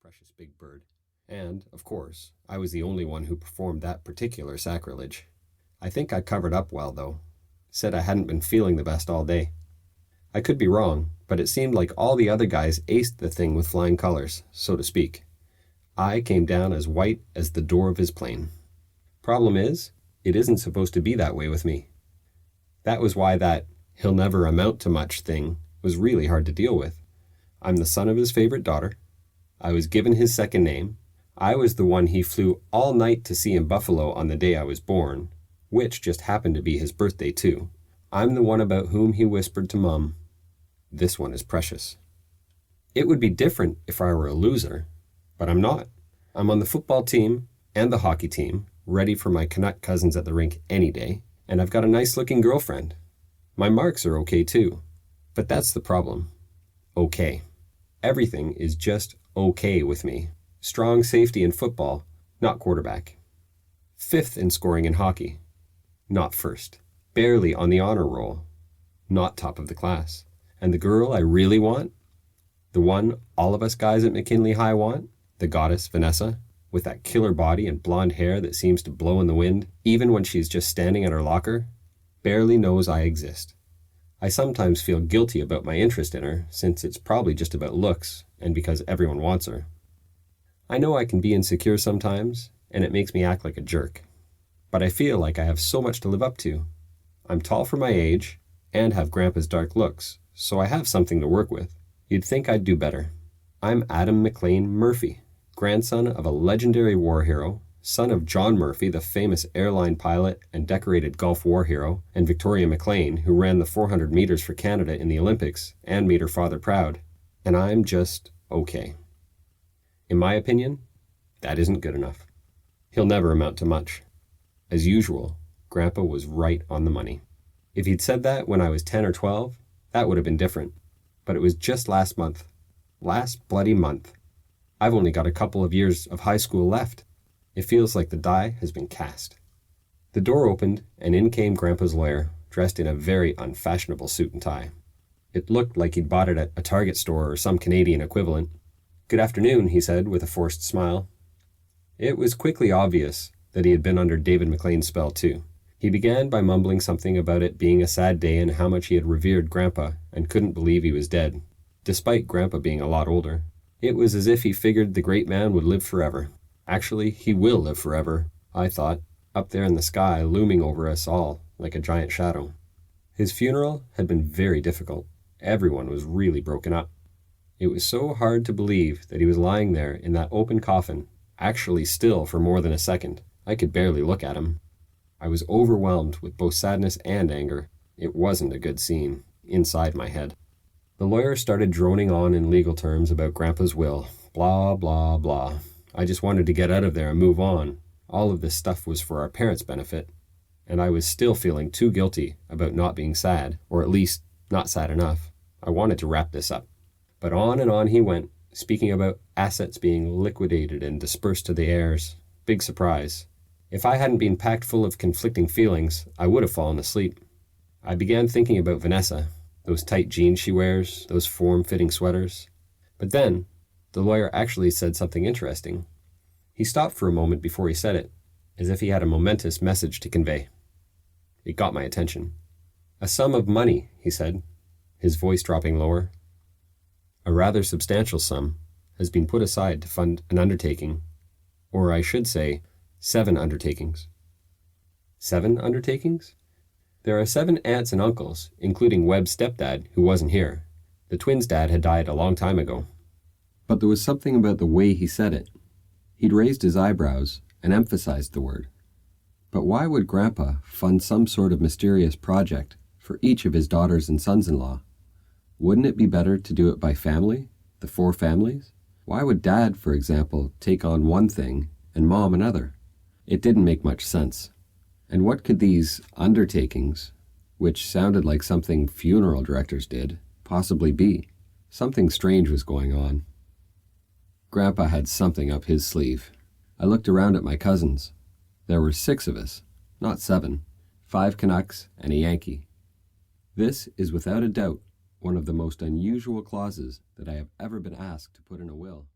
precious big bird. And, of course, I was the only one who performed that particular sacrilege. I think I covered up well, though. Said I hadn't been feeling the best all day. I could be wrong, but it seemed like all the other guys aced the thing with flying colors, so to speak. I came down as white as the door of his plane. Problem is, it isn't supposed to be that way with me. That was why that "he'll never amount to much" thing was really hard to deal with. I'm the son of his favorite daughter. I was given his second name. I was the one he flew all night to see in Buffalo on the day I was born, which just happened to be his birthday too. I'm the one about whom he whispered to Mom, "This one is precious." It would be different if I were a loser, but I'm not. I'm on the football team and the hockey team, ready for my Canuck cousins at the rink any day, and I've got a nice-looking girlfriend. My marks are okay too, but that's the problem. Okay. Everything is just okay with me. Strong safety in football, not quarterback. 5th in scoring in hockey, not first. Barely on the honor roll, not top of the class. And the girl I really want, the one all of us guys at McKinley High want, the goddess Vanessa, with that killer body and blonde hair that seems to blow in the wind, even when she's just standing at her locker, barely knows I exist. I sometimes feel guilty about my interest in her, since it's probably just about looks, and because everyone wants her. I know I can be insecure sometimes, and it makes me act like a jerk. But I feel like I have so much to live up to. I'm tall for my age, and have Grandpa's dark looks, so I have something to work with. You'd think I'd do better. I'm Adam McLean Murphy, grandson of a legendary war hero, son of John Murphy, the famous airline pilot and decorated Gulf War hero, and Victoria McLean, who ran the 400 meters for Canada in the Olympics and made her father proud. And I'm just okay. In my opinion, that isn't good enough. He'll never amount to much. As usual, Grandpa was right on the money. If he'd said that when I was 10 or 12, that would have been different. But it was just last month. Last bloody month. I've only got a couple of years of high school left. It feels like the die has been cast. The door opened, and in came Grandpa's lawyer, dressed in a very unfashionable suit and tie. It looked like he'd bought it at a Target store or some Canadian equivalent. "Good afternoon," he said with a forced smile. It was quickly obvious that he had been under David McLean's spell too. He began by mumbling something about it being a sad day and how much he had revered Grandpa and couldn't believe he was dead, despite Grandpa being a lot older. It was as if he figured the great man would live forever. Actually, he will live forever, I thought, up there in the sky looming over us all like a giant shadow. His funeral had been very difficult. Everyone was really broken up. It was so hard to believe that he was lying there in that open coffin, actually still for more than a second. I could barely look at him. I was overwhelmed with both sadness and anger. It wasn't a good scene, inside my head. The lawyer started droning on in legal terms about Grandpa's will. Blah, blah, blah. I just wanted to get out of there and move on. All of this stuff was for our parents' benefit, and I was still feeling too guilty about not being sad, or at least not sad enough. I wanted to wrap this up. But on and on he went, speaking about assets being liquidated and dispersed to the heirs. Big surprise. If I hadn't been packed full of conflicting feelings, I would have fallen asleep. I began thinking about Vanessa, those tight jeans she wears, those form-fitting sweaters. But then, the lawyer actually said something interesting. He stopped for a moment before he said it, as if he had a momentous message to convey. It got my attention. "A sum of money," he said, his voice dropping lower. "A rather substantial sum has been put aside to fund an undertaking, or I should say, 7 undertakings." 7 undertakings? There are 7 aunts and uncles, including Webb's stepdad, who wasn't here. The twins' dad had died a long time ago. But there was something about the way he said it. He'd raised his eyebrows and emphasized the word. But why would Grandpa fund some sort of mysterious project for each of his daughters and sons-in-law? Wouldn't it be better to do it by family, the 4 families? Why would Dad, for example, take on one thing and Mom another? It didn't make much sense. And what could these undertakings, which sounded like something funeral directors did, possibly be? Something strange was going on. Grandpa had something up his sleeve. I looked around at my cousins. There were 6 of us, not 7, 5 Canucks and a Yankee. This is without a doubt one of the most unusual clauses that I have ever been asked to put in a will.